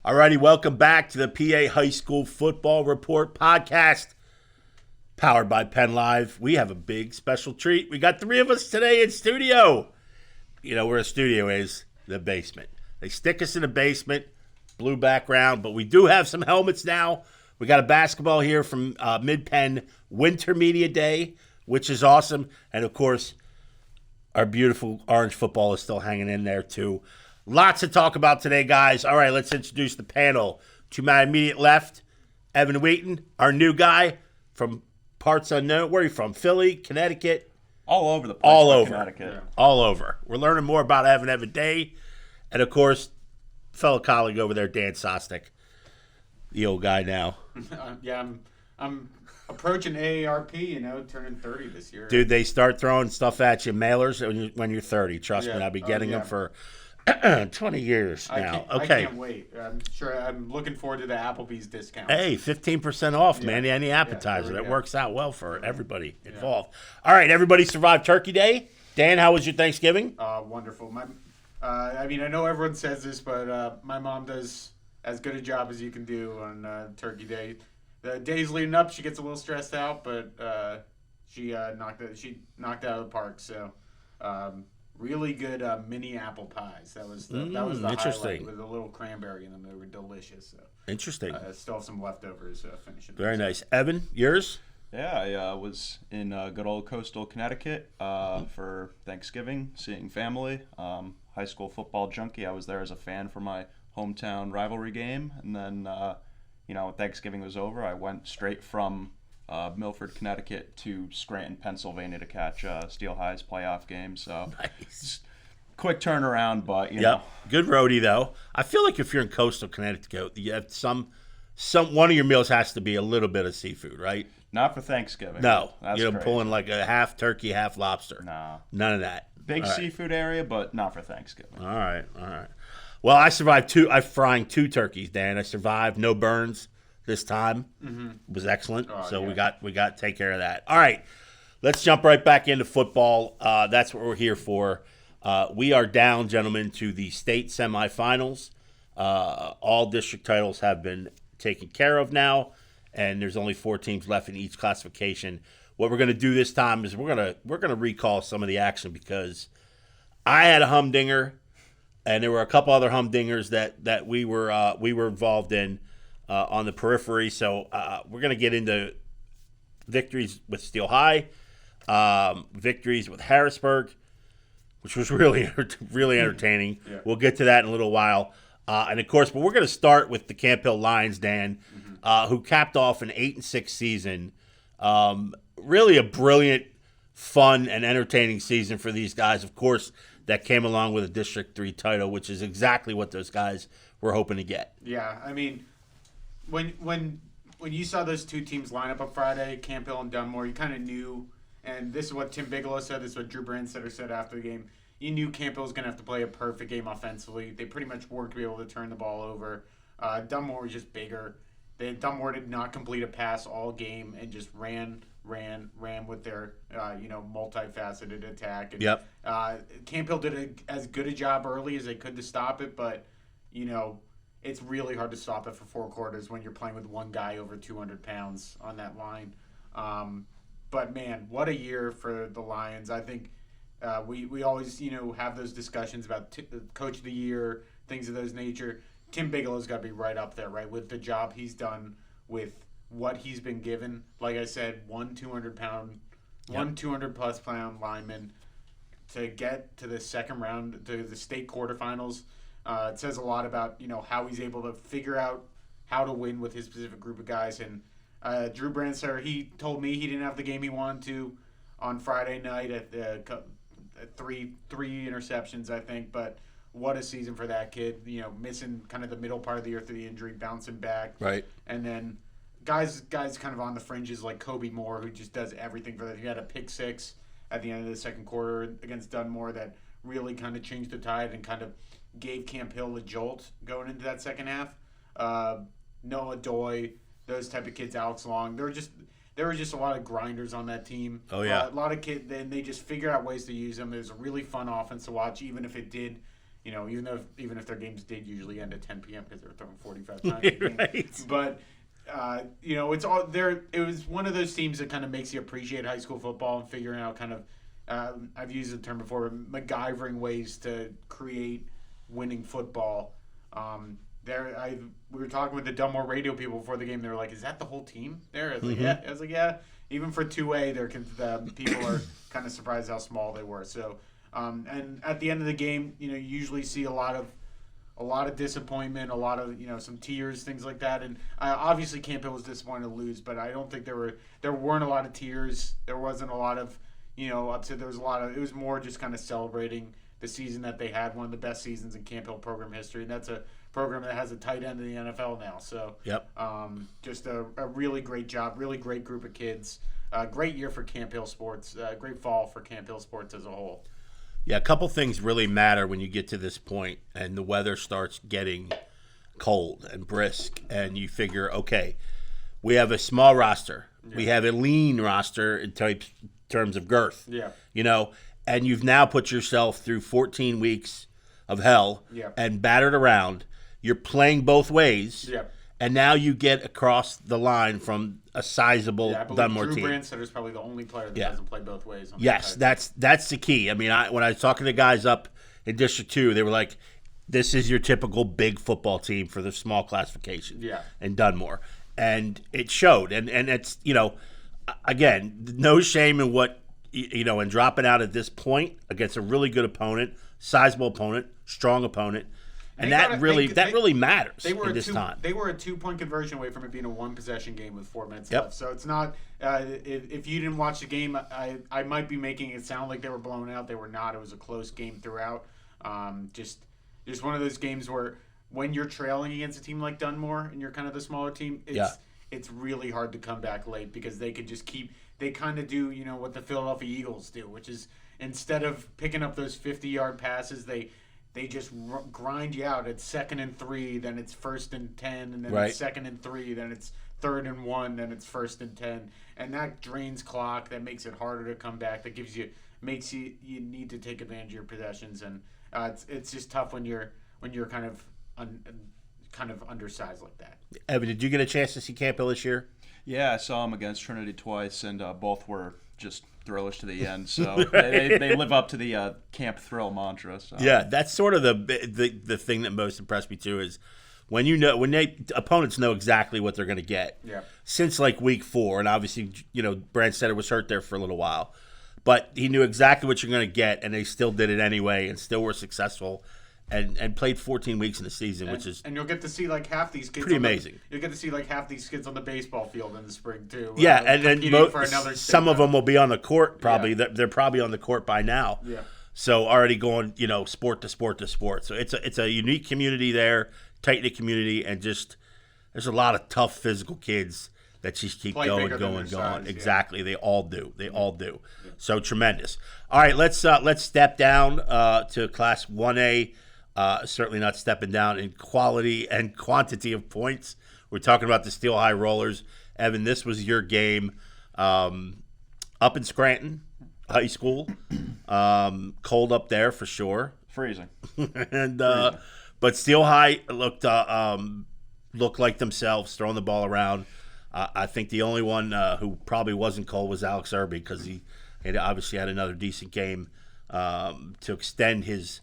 Alrighty, welcome back to the PA High School Football Report podcast, powered by PennLive. We have a big special treat. We got 3 of us today in studio. You know where a studio is? The basement. They stick us in the basement, blue background, but we do have some helmets now. We got a basketball here from Mid-Penn Winter Media Day, which is awesome. And, of course, our beautiful orange football is still hanging in there, too. Lots to talk about today, guys. All right, let's introduce the panel. To my immediate left, Evan Wheaton, our new guy from parts unknown. Where are you from? Philly, Connecticut? All over the place. All over. Connecticut. Yeah. All over. We're learning more about Evan every day. And, of course, fellow colleague over there, Dan Sostek, the old guy now. Yeah, I'm approaching AARP, turning 30 this year. Dude, they start throwing stuff at you, mailers, when you're 30. Trust me, I'll be getting them for 20 years now. I can't wait. I'm looking forward to the Applebee's discount. Hey, 15% off, man. Any appetizer. That works out well for everybody involved. All right, everybody survived Turkey Day. Dan, how was your Thanksgiving? Wonderful. I know everyone says this, but my mom does as good a job as you can do on Turkey Day. The days leading up, she gets a little stressed out, but she knocked out of the park. So. Really good mini apple pies. That was the highlight with a little cranberry in them. They were delicious. So. Interesting. I still have some leftovers finishing. Very nice. Evan, yours? Yeah, I was in good old coastal Connecticut for Thanksgiving, seeing family. High school football junkie. I was there as a fan for my hometown rivalry game, and then when Thanksgiving was over, I went straight from Milford, Connecticut to Scranton, Pennsylvania to catch Steel-High's playoff game. So nice. Quick turnaround, but you know. Good roadie though. I feel like if you're in coastal Connecticut, you have some one of your meals has to be a little bit of seafood, right? Not for Thanksgiving. No, that's you're crazy. Pulling like a half turkey, half lobster. No, none of that. Big seafood area, but not for Thanksgiving. All right. Well, I survived I'm frying 2 turkeys, Dan. I survived, no burns. This time was excellent, we got to take care of that. All right, let's jump right back into football. That's what we're here for. We are down, gentlemen, to the state semifinals. All district titles have been taken care of now, and there's only 4 teams left in each classification. What we're going to do this time is we're going to recall some of the action because I had a humdinger, and there were a couple other humdingers that we were involved in. On the periphery, so we're going to get into victories with Steel-High, victories with Harrisburg, which was really entertaining. Yeah. We'll get to that in a little while. And, of course, but we're going to start with the Camp Hill Lions, Dan, who capped off an 8-6 season. Really a brilliant, fun, and entertaining season for these guys. Of course, that came along with a District 3 title, which is exactly what those guys were hoping to get. Yeah, I mean – When you saw those 2 teams line up on Friday, Camp Hill and Dunmore, you kind of knew, and this is what Tim Bigelow said, this is what Drew Brandsetter said after the game, you knew Camp Hill was going to have to play a perfect game offensively. They pretty much weren't going to be able to turn the ball over. Dunmore was just bigger. Dunmore did not complete a pass all game and just ran with their multifaceted attack. And, Camp Hill did as good a job early as they could to stop it, but it's really hard to stop it for 4 quarters when you're playing with one guy over 200 pounds on that line. But, man, what a year for the Lions. I think we always, have those discussions about Coach of the Year, things of those nature. Tim Bigelow's got to be right up there, right, with the job he's done with what he's been given. Like I said, one 200-plus pound lineman to get to the second round, to the state quarterfinals. It says a lot about, how he's able to figure out how to win with his specific group of guys. And Drew Brandsetter, he told me he didn't have the game he wanted to on Friday night at three interceptions, I think. But what a season for that kid, missing kind of the middle part of the year through the injury, bouncing back. Right. And then guys kind of on the fringes like Kobe Moore, who just does everything for that. He had a pick 6 at the end of the second quarter against Dunmore that really kind of changed the tide and kind of gave Camp Hill a jolt going into that second half. Noah Doy, those type of kids, Alex Long, there were just a lot of grinders on that team. Oh, yeah. A lot of kids, and they just figured out ways to use them. It was a really fun offense to watch, even if it did even if their games did usually end at 10 p.m. because they were throwing 45 times a game. Right. But it's all there. It was one of those teams that kind of makes you appreciate high school football and figuring out kind of I've used the term before, MacGyvering ways to create winning football. We were talking with the Dunmore radio people before the game. They were like, "Is that the whole team there?" I was like, "Yeah." I was like, "Yeah." Even for 2A, the people are kind of surprised how small they were. So, and at the end of the game, you usually see a lot of disappointment, a lot of some tears, things like that. And obviously, Camp Hill was disappointed to lose, but I don't think there weren't a lot of tears. There wasn't a lot of upset. There was a lot of. It was more just kind of celebrating the season that they had, one of the best seasons in Camp Hill program history, and that's a program that has a tight end in the NFL now. So, just a really great job, really great group of kids. Great year for Camp Hill sports. Great fall for Camp Hill sports as a whole. Yeah, a couple things really matter when you get to this point and the weather starts getting cold and brisk, and you figure, okay, we have a small roster. Yeah. We have a lean roster in terms of girth. Yeah. And you've now put yourself through 14 weeks of hell and battered around. You're playing both ways. Yeah. And now you get across the line from a sizable Dunmore team. Drew Brandstetter is probably the only player that doesn't play both ways. Yes, that's the key. I mean, when I was talking to guys up in District 2, they were like, this is your typical big football team for the small classification in Dunmore. And it showed. And it's, again, no shame in what, in dropping out at this point against a really good opponent, sizable opponent, strong opponent. And that really matters in this time. They were a 2-point conversion away from it being a 1-possession game with 4 minutes left. So it's not if you didn't watch the game, I might be making it sound like they were blown out. They were not. It was a close game throughout. Just one of those games where when you're trailing against a team like Dunmore and you're kind of the smaller team, it's really hard to come back late because they could just they kind of do what the Philadelphia Eagles do, which is instead of picking up those 50-yard passes, they just grind you out. It's 2nd and 3, then it's 1st and 10, and then it's 2nd and 3, then it's 3rd and 1, then it's 1st and 10, and that drains clock. That makes it harder to come back. That makes you need to take advantage of your possessions, and it's just tough when you're kind of undersized like that. Evan, did you get a chance to see Camp Hill this year? Yeah, I saw them against Trinity twice, and both were just thrillers to the end. So they live up to the Camp Thrill mantra. So. Yeah, that's sort of the thing that most impressed me too is when opponents know exactly what they're going to get. Yeah. Since like week 4, and obviously Brandstetter was hurt there for a little while, but he knew exactly what you're going to get, and they still did it anyway, and still were successful. And played 14 weeks in the season, which is you'll get to see like half these kids. Pretty amazing. You'll get to see like half these kids on the baseball field in the spring too. Yeah, and then some of them will be on the court. Probably they're probably on the court by now. Yeah. So already going sport to sport to sport. So it's a unique community there, tight knit community, and just there's a lot of tough physical kids that just keep going. Exactly, they all do. Yeah. So tremendous. All right, let's step down to Class 1A. Certainly not stepping down in quality and quantity of points. We're talking about the Steel-High Rollers. Evan, this was your game up in Scranton High School. Cold up there for sure. Freezing. But Steel-High looked like themselves, throwing the ball around. I think the only one who probably wasn't cold was Alex Irby because he obviously had another decent game to extend his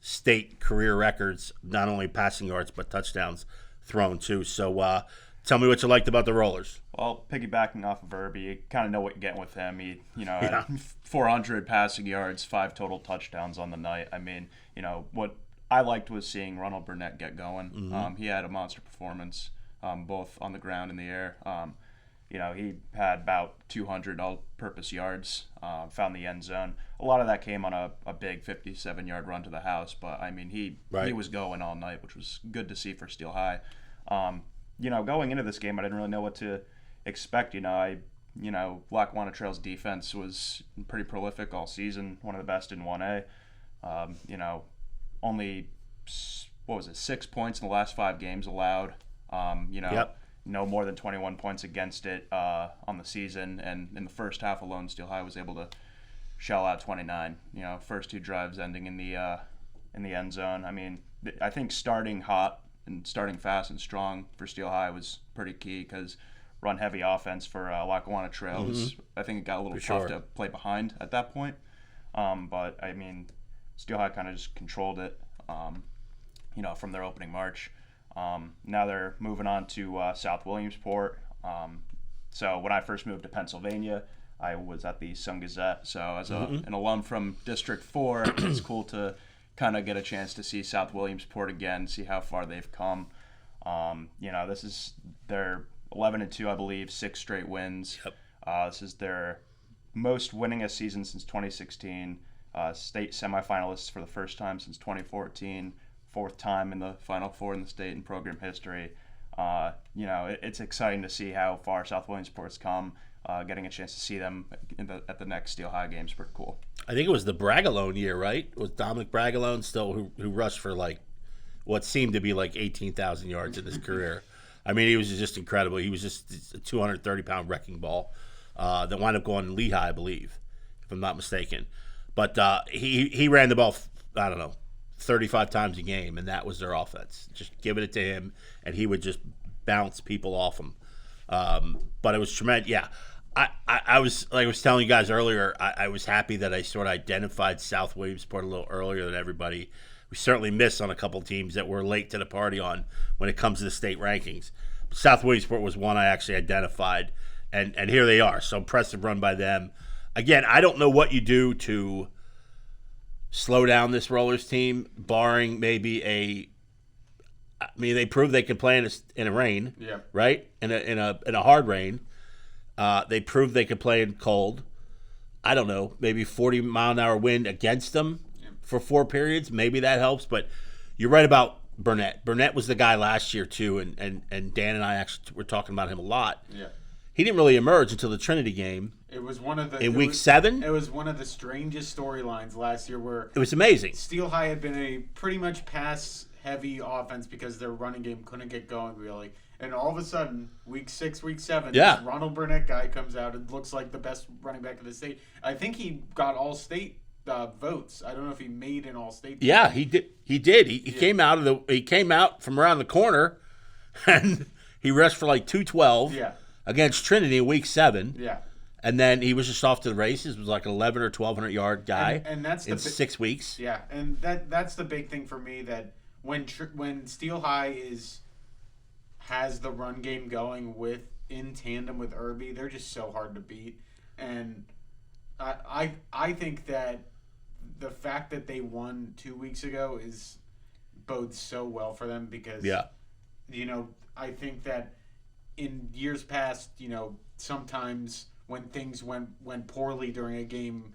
state career records, not only passing yards but touchdowns thrown too. So tell me what you liked about the Rollers. Well, piggybacking off of Irby, you kind of know what you're getting with him. He had 400 passing yards, 5 total touchdowns on the night. I mean, what I liked was seeing Ronald Burnett get going. Mm-hmm. He had a monster performance, both on the ground and the air. He had about 200 all-purpose yards, found the end zone. A lot of that came on a big 57-yard run to the house, but, I mean, he was going all night, which was good to see for Steel-High. Going into this game, I didn't really know what to expect. Lackawanna Trail's defense was pretty prolific all season, one of the best in 1A. Only, 6 points in the last 5 games allowed. No more than 21 points against it on the season, and in the first half alone, Steel-High was able to shell out 29. First 2 drives ending in the in the end zone. I mean, I think starting hot and starting fast and strong for Steel-High was pretty key because run-heavy offense for Lackawanna Trail was, I think it got a little tough to play behind at that point. But, I mean, Steel-High kind of just controlled it, from their opening march. Now they're moving on to South Williamsport. So when I first moved to Pennsylvania, I was at the Sun-Gazette. So as an alum from District 4, it's cool to kind of get a chance to see South Williamsport again, see how far they've come. This is their 11-2, I believe, 6 straight wins. Yep. This is their most winningest season since 2016. State semifinalists for the first time since 2014. 4th time in the Final Four in the state and program history. It's exciting to see how far South Williamsport's come. Getting a chance to see them at the next Steel-High games pretty cool. I think it was the Bragalone year, right? Was Dominic Bragalone still who rushed for like what seemed to be like 18,000 yards in his career? I mean, he was just incredible. He was just a 230-pound wrecking ball that wound up going to Lehigh, I believe, if I'm not mistaken. But he ran the ball, 35 times a game, and that was their offense. Just giving it to him, and he would just bounce people off him. But it was tremendous. Yeah, I was telling you guys earlier, I was happy that I sort of identified South Williamsport a little earlier than everybody. We certainly missed on a couple teams that were late to the party on when it comes to the state rankings. But South Williamsport was one I actually identified, and here they are. So impressive run by them. Again, I don't know what you do to slow down this Rollers team, barring maybe they proved they can play in a rain, right? In a hard rain. They proved they could play in cold. I don't know, maybe 40-mile-an-hour wind against them for 4 periods. Maybe that helps, but you're right about Burnett. Burnett was the guy last year too, and Dan and I actually were talking about him a lot. Yeah. He didn't really emerge until the Trinity game. It was one of the in week 7. It was one of the strangest storylines last year where it was amazing. Steel-High had been a pretty much pass-heavy offense because their running game couldn't get going really. And all of a sudden, week 6, week 7, this Ronald Burnett guy comes out and looks like the best running back in the state. I think he got all-state votes. I don't know if he made an all-state. Yeah, he did. He came out he came out from around the corner, and he rushed for like 212. Yeah. Against Trinity in week 7. Yeah. And then he was just off to the races. It was like an 1,100 or 1,200 yard guy. And that's in 6 weeks. Yeah, and that's the big thing for me, that when Steel-High has the run game going in tandem with Irby, they're just so hard to beat. And I think that the fact that they won 2 weeks ago bodes so well for them because I think that in years past, sometimes when things went poorly during a game,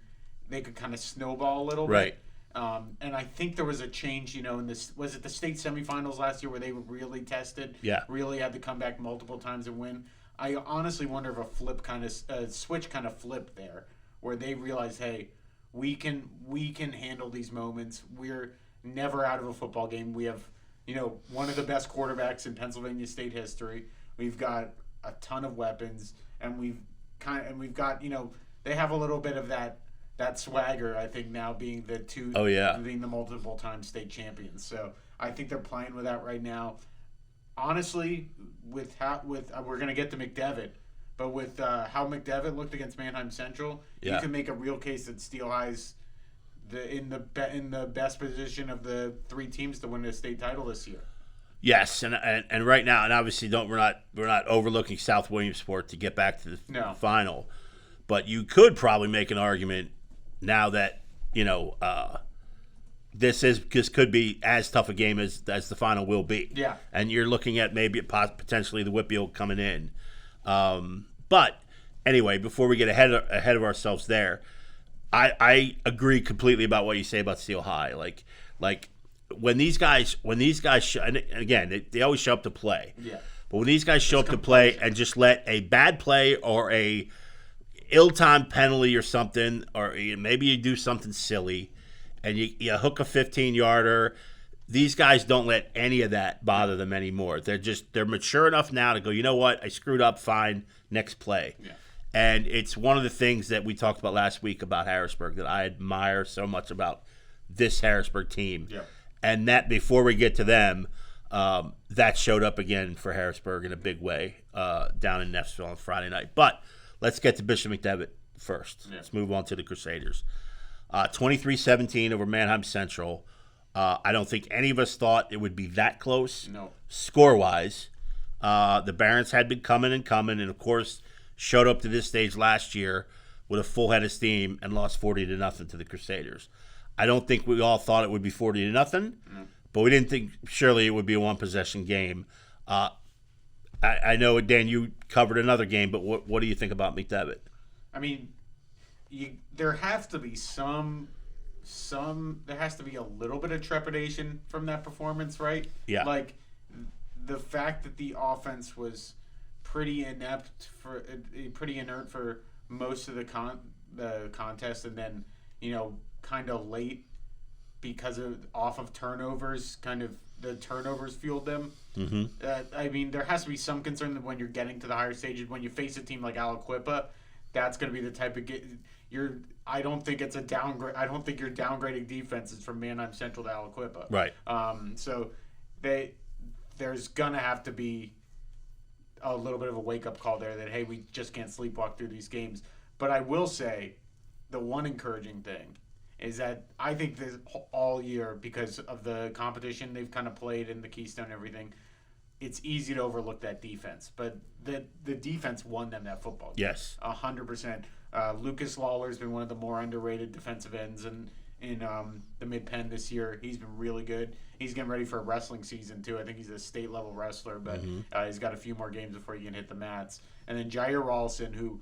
they could kind of snowball a little bit. And I think there was a change, in this, was it the state semifinals last year where they were really tested? Yeah. Really had to come back multiple times and win. I honestly wonder if a switch kind of flipped there, where they realized, hey, we can handle these moments. We're never out of a football game. We have, one of the best quarterbacks in Pennsylvania state history. We've got a ton of weapons, and we've got, they have a little bit of that swagger, I think, now being being the multiple time state champions. So I think they're playing with that right now. Honestly, we're going to get to McDevitt, but with how McDevitt looked against Manheim Central, you can make a real case that Steel-High's in the best position of the 3 teams to win the state title this year. Yes, and right now, and obviously we're not overlooking South Williamsport to get back to the final, but you could probably make an argument now that this could be as tough a game as the final will be. Yeah, and you're looking at maybe potentially the Whitfield coming in, but anyway, before we get ahead of ourselves there, I agree completely about what you say about Steel-High. Like. When these guys and again, they always show up to play. Yeah. But when these guys show up to play and just let a bad play or a ill-timed penalty or something, or maybe you do something silly, and you hook a 15-yarder, these guys don't let any of that bother them anymore. They're mature enough now to go, you know what, I screwed up, fine, next play. Yeah. And it's one of the things that we talked about last week about Harrisburg that I admire so much about this Harrisburg team. Yep. And that before we get to them, that showed up again for Harrisburg in a big way down in Neffsville on Friday night. But let's get to Bishop McDevitt first. Yeah. Let's move on to the Crusaders. 23-17 over Manheim Central. I don't think any of us thought it would be that close. No. Score-wise. The Barons had been coming, and of course showed up to this stage last year with a full head of steam and lost 40-0 to the Crusaders. I don't think we all thought it would be 40-0, but we didn't think surely it would be a one-possession game. I know, Dan, you covered another game, but what do you think about McDevitt? I mean, there has to be there has to be a little bit of trepidation from that performance, right? Yeah. Like the fact that the offense was pretty inert for most of the contest, and then kind of late because off of turnovers, the turnovers fueled them. Mm-hmm. I mean, there has to be some concern that when you're getting to the higher stages, when you face a team like Aliquippa, that's going to be the type of I don't think it's a downgrade. I don't think you're downgrading defenses from Manheim Central to Aliquippa. Right. So there's gonna have to be a little bit of a wake up call there that, hey, we just can't sleepwalk through these games. But I will say, the one encouraging thing is that I think this all year, because of the competition they've kind of played in the Keystone and everything, it's easy to overlook that defense. But the defense won them that football game. Yes. 100%. Lucas Lawler's been one of the more underrated defensive ends in the Mid-Penn this year. He's been really good. He's getting ready for a wrestling season, too. I think he's a state-level wrestler, but he's got a few more games before he can hit the mats. And then Jair Rawlson, who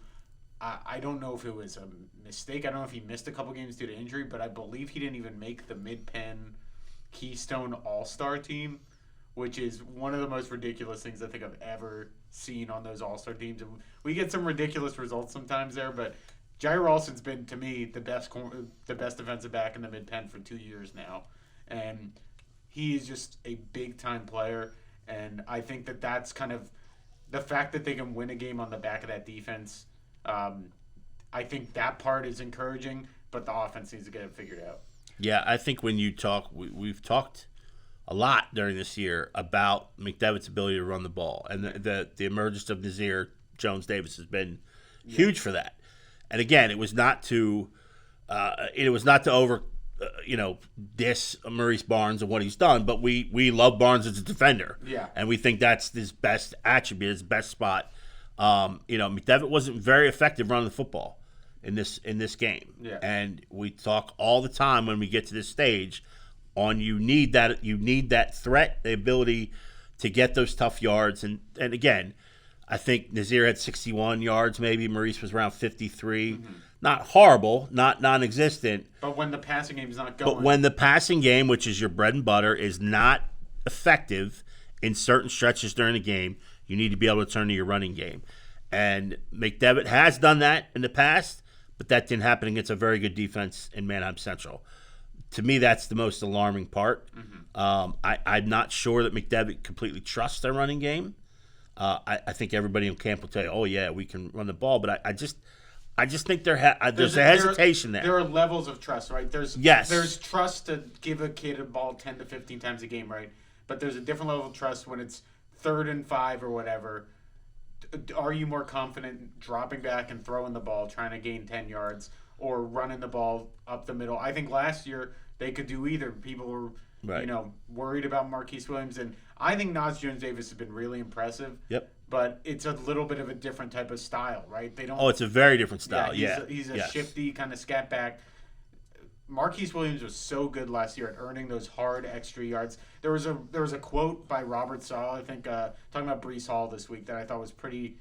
I don't know if it was a mistake. I don't know if he missed a couple games due to injury, but I believe he didn't even make the Mid-Penn Keystone All-Star team, which is one of the most ridiculous things I think I've ever seen on those All-Star teams. And we get some ridiculous results sometimes there, but Jair Ralston's been, to me, the best defensive back in the Mid-Penn for 2 years now. And he is just a big-time player, and I think that's kind of the fact that they can win a game on the back of that defense. I think that part is encouraging, but the offense needs to get it figured out. Yeah, I think when you talk, we've talked a lot during this year about McDevitt's ability to run the ball, and the emergence of Nazir Jones-Davis has been huge for that. And again, it was not to diss Maurice Barnes and what he's done, but we love Barnes as a defender. Yeah. And we think that's his best attribute, his best spot. McDevitt wasn't very effective running the football in this game. Yeah. And we talk all the time when we get to this stage on you need that threat, the ability to get those tough yards. And again, I think Nazir had 61 yards, maybe Maurice was around 53. Mm-hmm. Not horrible, not non-existent. But when the passing game is not going. But when the passing game, which is your bread and butter, is not effective in certain stretches during the game, you need to be able to turn to your running game. And McDevitt has done that in the past, but that didn't happen against a very good defense in Manheim Central. To me, that's the most alarming part. Mm-hmm. I'm not sure that McDevitt completely trusts their running game. I think everybody in camp will tell you, oh, yeah, we can run the ball. But I just think there's a hesitation there. There are levels of trust, right? There's trust to give a kid a ball 10 to 15 times a game, right? But there's a different level of trust when it's 3rd and 5 or whatever. Are you more confident dropping back and throwing the ball, trying to gain 10 yards, or running the ball up the middle? I think last year they could do either. People were worried about Marquise Williams, and I think Nas Jones-Davis has been really impressive. Yep. But it's a little bit of a different type of style, right? They don't. Oh, it's a very different style. He's a shifty kind of scat back. Marquise Williams was so good last year at earning those hard extra yards. There was a quote by Robert Saul, I think, talking about Breece Hall this week that I thought was pretty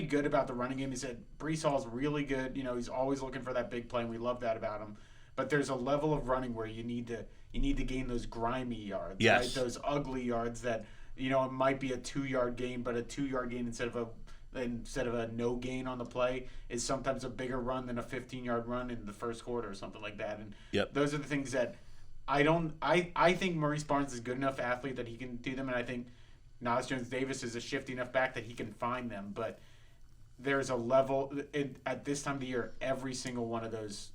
good about the running game. He said Breece Hall's really good. He's always looking for that big play, and we love that about him. But there's a level of running where you need to gain those grimy yards, right? Those ugly yards that it might be a 2-yard gain, but a 2-yard gain instead of a no gain on the play is sometimes a bigger run than a 15-yard run in the first quarter or something like that. And those are the things that I think Maurice Barnes is a good enough athlete that he can do them, and I think Nas Jones-Davis is a shifty enough back that he can find them. But there's a level at this time of the year, every single one of those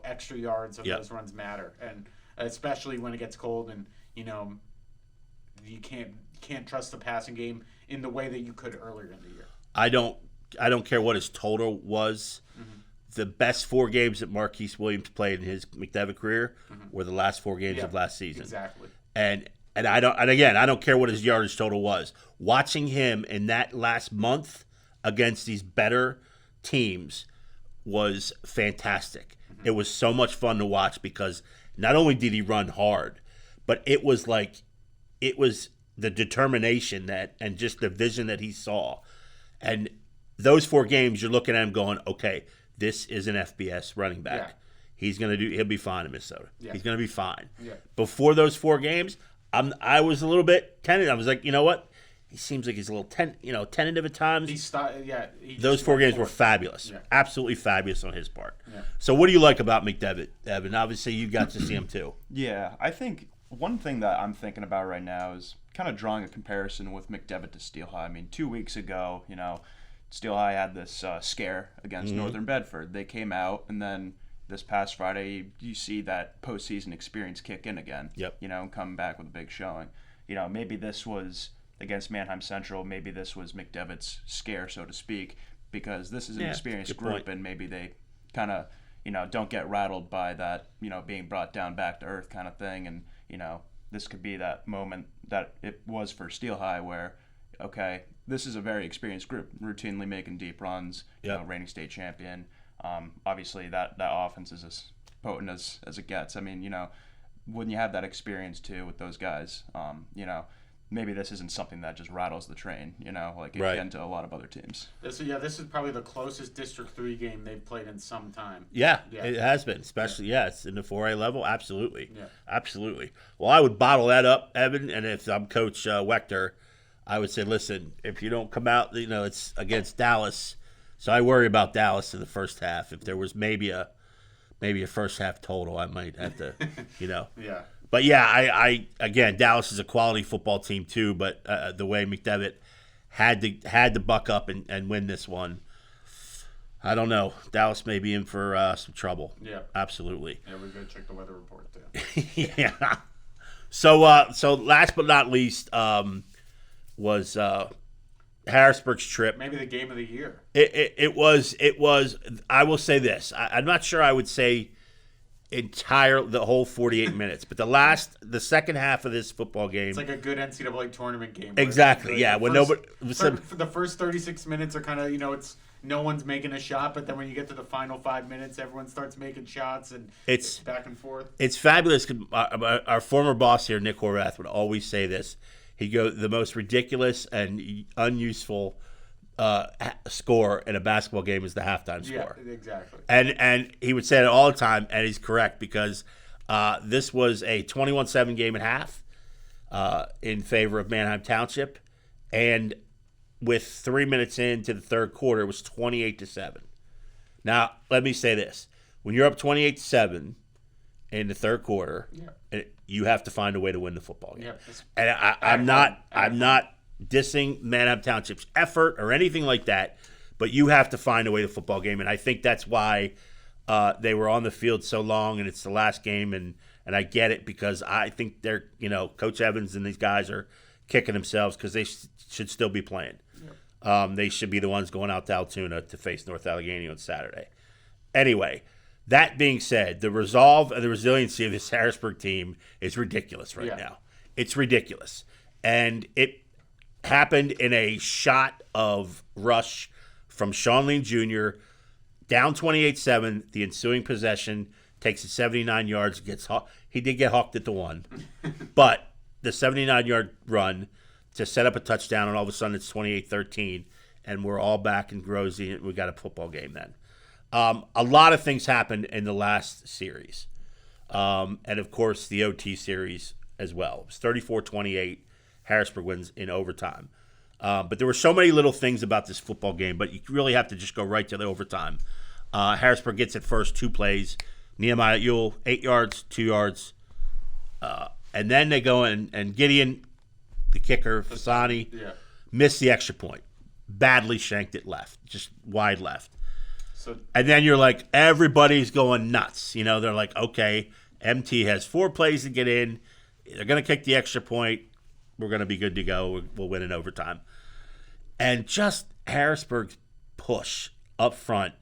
extra yards of those runs matter. And especially when it gets cold and you can't trust the passing game in the way that you could earlier in the year. I don't care what his total was. Mm-hmm. The best 4 games that Marquise Williams played in his McDevitt career were the last 4 games of last season. Exactly. And I don't care what his yardage total was. Watching him in that last month against these better teams was fantastic. Mm-hmm. It was so much fun to watch because not only did he run hard, but it was the determination and just the vision that he saw. And those 4 games, you're looking at him going, okay, this is an FBS running back. Yeah. He'll be fine in Minnesota. Yeah. He's going to be fine. Yeah. Before those 4 games, I was a little bit tentative. I was like, you know what? He seems like he's a little tentative at times. Those 4 games were fabulous. Yeah. Absolutely fabulous on his part. Yeah. So what do you like about McDevitt, Evan? Obviously, you got to see him too. Yeah, I think one thing that I'm thinking about right now is kind of drawing a comparison with McDevitt to Steel-High. I mean, 2 weeks ago, Steel-High had this scare against Northern Bedford. They came out, and then this past Friday, you see that postseason experience kick in again. Yep. And come back with a big showing. Maybe this was against Manheim Central. Maybe this was McDevitt's scare, so to speak, because this is an experienced group, point. And maybe they kind of, don't get rattled by that, being brought down back to earth kind of thing. And, this could be that moment that it was for Steel-High where, okay, this is a very experienced group, routinely making deep runs, reigning state champion. Obviously, that offense is as potent as it gets. I mean, when you have that experience too with those guys, maybe this isn't something that just rattles the train, like it can to a lot of other teams. This is probably the closest District 3 game they've played in some time. Yeah. It has been, especially, it's in the 4A level. Absolutely. Yeah. Absolutely. Well, I would bottle that up, Evan, and if I'm Coach Wechter, I would say, listen, if you don't come out, it's against Dallas. So I worry about Dallas in the first half. If there was maybe a first half total, I might have to, Yeah. But yeah, I again, Dallas is a quality football team too. But the way McDevitt had to buck up and win this one, I don't know. Dallas may be in for some trouble. Yeah, absolutely. Yeah, we gotta check the weather report too. Yeah. So last but not least was Harrisburg's trip. Maybe the game of the year. It was. I will say this. I'm not sure I would say the whole 48 minutes, but the second half of this football game, it's like a good NCAA tournament game. Exactly. Yeah. When for the first 36 minutes are kind of it's no one's making a shot, but then when you get to the final 5 minutes, everyone starts making shots and it's back and forth. It's fabulous. Our former boss here, Nick Horvath, would always say this. He'd go, the most ridiculous and unuseful score in a basketball game is the halftime score. Yeah, exactly. And he would say it all the time, and he's correct because this was a 21-7 game at half in favor of Manheim Township, and with 3 minutes into the third quarter, it was 28-7. Now, let me say this: when you're up 28-7 in the third quarter, you have to find a way to win the football game. And I'm not dissing Manheim Township's effort or anything like that, but you have to find a way to football game, and I think that's why they were on the field so long, and it's the last game, and I get it because I think they're Coach Evans and these guys are kicking themselves because they should still be playing. They should be the ones going out to Altoona to face North Allegheny on Saturday. Anyway, that being said, the resolve and the resiliency of this Harrisburg team is ridiculous right now. It's ridiculous, and it happened in a shot of rush from Sean Lean Jr. down 28-7. The ensuing possession takes it 79 yards. He did get hawked at the one, but the 79-yard run to set up a touchdown, and all of a sudden it's 28-13, and we're all back in Grozy, and we got a football game then. A lot of things happened in the last series, and of course the OT series as well. It was 34-28. Harrisburg wins in overtime. But there were so many little things about this football game, but you really have to just go right to the overtime. Harrisburg gets it first, 2 plays. Nehemiah Ewell, 8 yards, 2 yards. And then they go and Gideon, the kicker, Fasani, missed the extra point. Badly shanked it left, just wide left. And then you're like, everybody's going nuts. They're like, okay. MT has 4 plays to get in. They're going to kick the extra point. We're going to be good to go. We'll win in overtime. And just Harrisburg's push up front.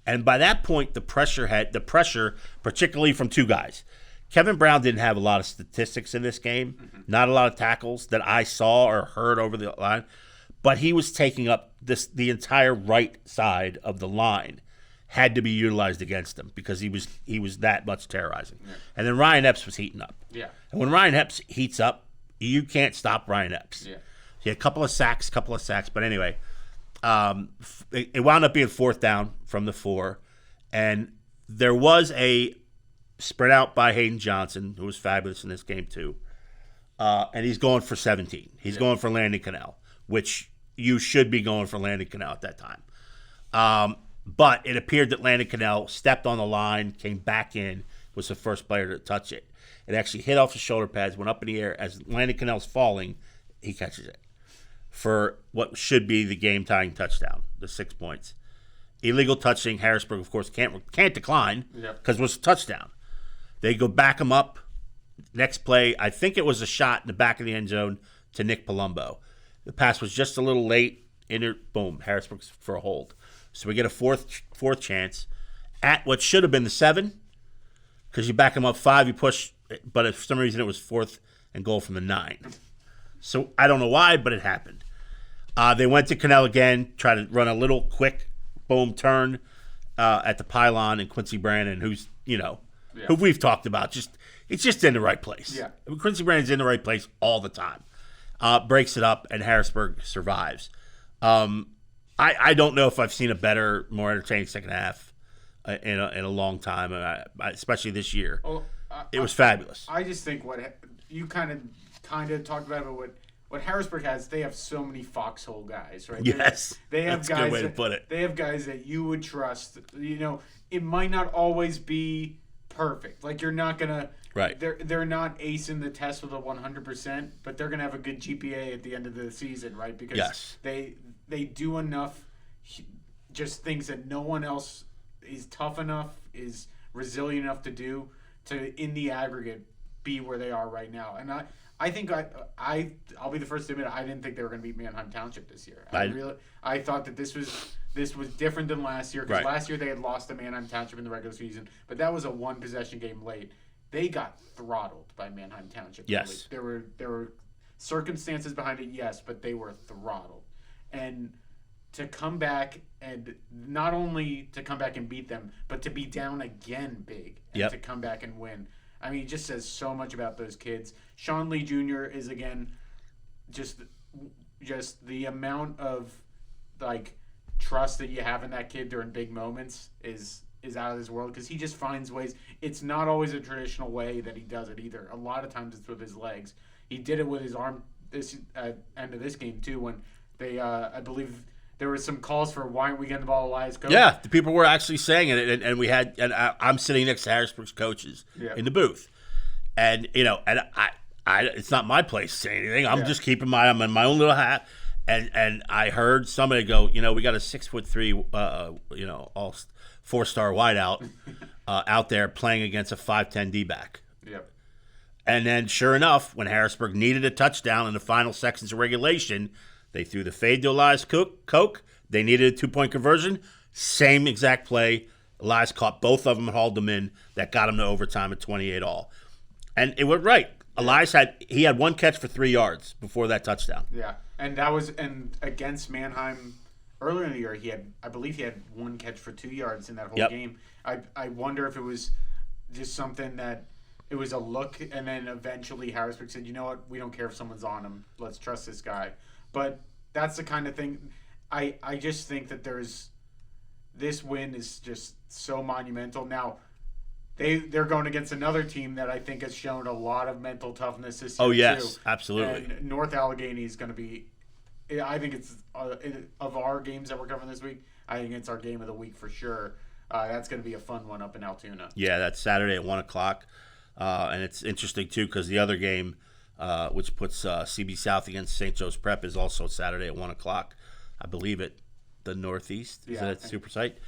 And by that point, the pressure, particularly from 2 guys. Kevin Brown didn't have a lot of statistics in this game, not a lot of tackles that I saw or heard over the line, but he was taking up the entire right side of the line had to be utilized against him because he was that much terrorizing. Yeah. And then Ryan Epps was heating up. Yeah. And when Ryan Epps heats up, you can't stop Ryan Epps. Yeah. He had a couple of sacks, but anyway, it wound up being 4th down from the 4, and there was a spread out by Hayden Johnson, who was fabulous in this game too. And he's going for 17. He's going for Landon Cannell, which you should be going for Landon Cannell at that time. But it appeared that Landon Cannell stepped on the line, came back in, was the first player to touch it. It actually hit off the shoulder pads, went up in the air. As Landon Cannell's falling, he catches it for what should be the game-tying touchdown, the 6 points. Illegal touching. Harrisburg, of course, can't decline because it was a touchdown. They go back him up. Next play, I think it was a shot in the back of the end zone to Nick Palumbo. The pass was just a little late. Boom, Harrisburg's for a hold. So we get a fourth chance at what should have been the 7 because you back him up 5, you push, but for some reason it was 4th and goal from the 9. So I don't know why, but it happened. They went to Cannell again, tried to run a little quick boom turn at the pylon, and Quincy Brandon, who's, who we've talked about, it's just in the right place. Yeah. I mean, Quincy Brandon's in the right place all the time. Breaks it up, and Harrisburg survives. I don't know if I've seen a better, more entertaining second half in a long time, especially this year. Well, it was fabulous. I just think what you kind of talked about, but what Harrisburg has, they have so many foxhole guys, right? Yes, they have that's guys. A good way to put it. They have guys that you would trust. It might not always be perfect. Like you're not gonna. Right. They're not acing the test with a 100%, but they're gonna have a good GPA at the end of the season, right? Because they do enough, just things that no one else is tough enough, is resilient enough to do, to in the aggregate be where they are right now. And I think I'll be the first to admit I didn't think they were going to beat Manheim Township this year. I thought that this was different than last year because last year they had lost to Manheim Township in the regular season, but that was a 1-possession game late. They got throttled by Manheim Township. Yes, there were circumstances behind it, yes, but they were throttled, and to come back and not only to come back and beat them, but to be down again big and to come back and win. I mean, it just says so much about those kids. Sean Lee Jr. is, again, just the amount of, trust that you have in that kid during big moments is out of this world because he just finds ways. It's not always a traditional way that he does it either. A lot of times it's with his legs. He did it with his arm this end of this game, too, when they, I believe... There were some calls for why aren't we getting the ball to Elias coach? Yeah, the people were actually saying it, and we had, and I'm sitting next to Harrisburg's coaches in the booth, and I it's not my place to say anything. I'm just keeping I'm in my own little hat, and I heard somebody go, we got a 6'3", all 4-star wideout out there playing against a 5'10" D-back. Yep. And then, sure enough, when Harrisburg needed a touchdown in the final seconds of regulation. They threw the fade to Elias Koch. They needed a 2-point conversion. Same exact play. Elias caught both of them and hauled them in. That got him to overtime at 28 all. And it went right. Elias had 1 catch for 3 yards before that touchdown. Yeah, and against Manheim earlier in the year, I believe he had 1 catch for 2 yards in that whole game. I wonder if it was just something that it was a look, and then eventually Harrisburg said, you know what, we don't care if someone's on him. Let's trust this guy. But that's the kind of thing I just think that this win is just so monumental. Now, they're going against another team that I think has shown a lot of mental toughness this year. Oh, yes, too. Absolutely. And North Allegheny is going to be, I think it's, of our games that we're covering this week, I think it's our game of the week for sure. That's going to be a fun one up in Altoona. Yeah, that's Saturday at 1 o'clock. And it's interesting, too, because the other game, which puts CB South against St. Joe's Prep, is also Saturday at 1 o'clock. I believe at the Northeast. Is that at Super Site?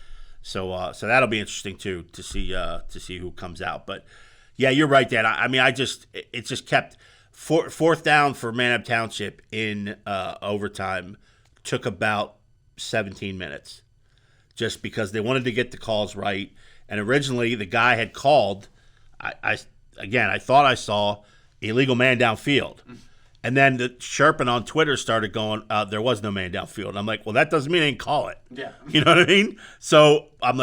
So that'll be interesting too to see who comes out. But Yeah, you're right, Dan. I mean, it just kept fourth down for Manab Township in overtime took about 17 minutes, just because they wanted to get the calls right. And originally, the guy had called. I thought I saw illegal man downfield, and then the Sherpin on Twitter started going, there was no man downfield. And I'm like, well, that doesn't mean they didn't call it. Yeah, you know what I mean. So I'm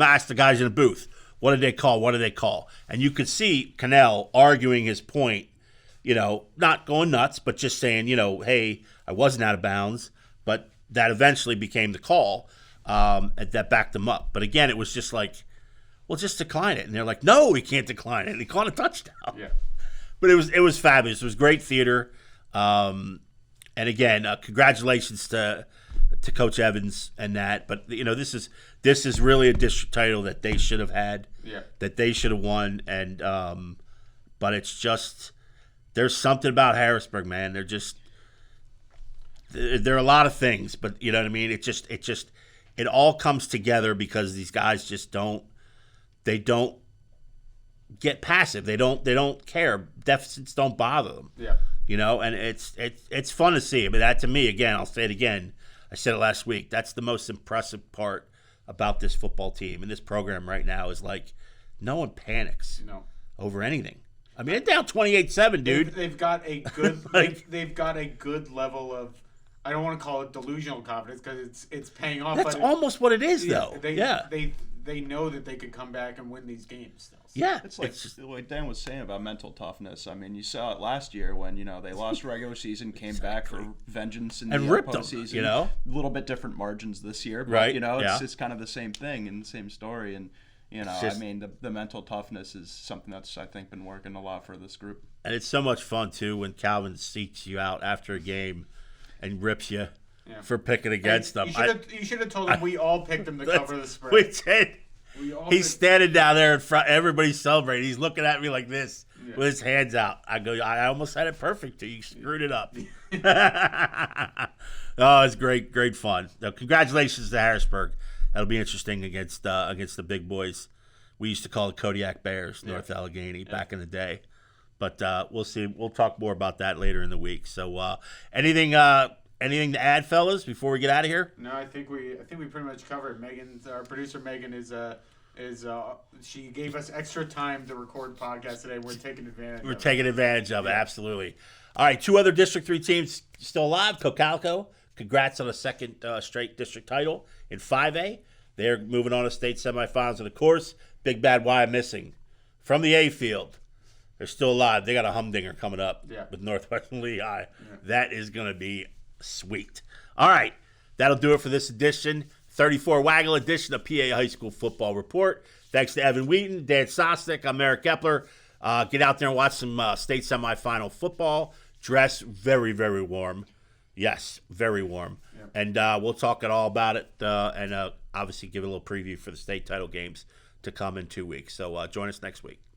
asked the guys in the booth, what did they call? What did they call? And you could see Cannell arguing his point, not going nuts, but just saying, hey, I wasn't out of bounds. But that eventually became the call that backed them up. But again, it was just like, well, just decline it. And they're like, no, we can't decline it. They called a touchdown. Yeah. But it was fabulous. It was great theater. And again, congratulations to Coach Evans and that. But this is really a district title that they should have had. Yeah. That they should have won. And but it's just, there's something about Harrisburg, man. There are a lot of things, but you know what I mean. It all comes together because these guys just don't get passive. They don't care. Deficits don't bother them. Yeah. And it's fun to see. But that, to me, again, I'll say it again. I said it last week. That's the most impressive part about this football team and this program right now is like no one panics over anything. I mean, they're down 28-7, dude. They've got a good they've got a good level of, I don't want to call it delusional confidence because it's paying off. That's almost what it is, though. They know that they could come back and win these games still. Yeah, it's like Dan was saying about mental toughness. I mean, you saw it last year when they lost regular season, came back for vengeance in the postseason. A little bit different margins this year, but right? It's kind of the same thing and the same story. And I mean, the mental toughness is something that's I think been working a lot for this group. And it's so much fun too when Calvin seeks you out after a game and rips you for picking against them. You should have told him we all picked him to cover the spread. We did. He's standing down there in front. Everybody's celebrating. He's looking at me like this with his hands out. I go, I almost had it perfect till you screwed it up. Oh, it's great fun. So congratulations to Harrisburg. That'll be interesting against the big boys. We used to call it Kodiak Bears, North Allegheny, back in the day. But we'll see. We'll talk more about that later in the week. So anything to add, fellas, before we get out of here? No, I think we pretty much covered. Our producer Megan is she gave us extra time to record podcast today. We're taking advantage of it. Absolutely. All right, 2 other District 3 teams still alive. Cocalco, congrats on a second straight district title in 5A. They're moving on to state semifinals, and of course, Big Bad Y missing from the A field. They're still alive. They got a humdinger coming up with Northwestern Lehigh. Yeah. That is going to be sweet. All right, that'll do it for this edition, 34 Waggle edition of PIAA High School Football Report. Thanks to Evan Wheaton, Dan Sostek. I'm Eric Epler. Get out there and watch some state semifinal football. Dress very, very warm. Yes, very warm. Yep. And we'll talk all about it and obviously give a little preview for the state title games to come in 2 weeks. So join us next week.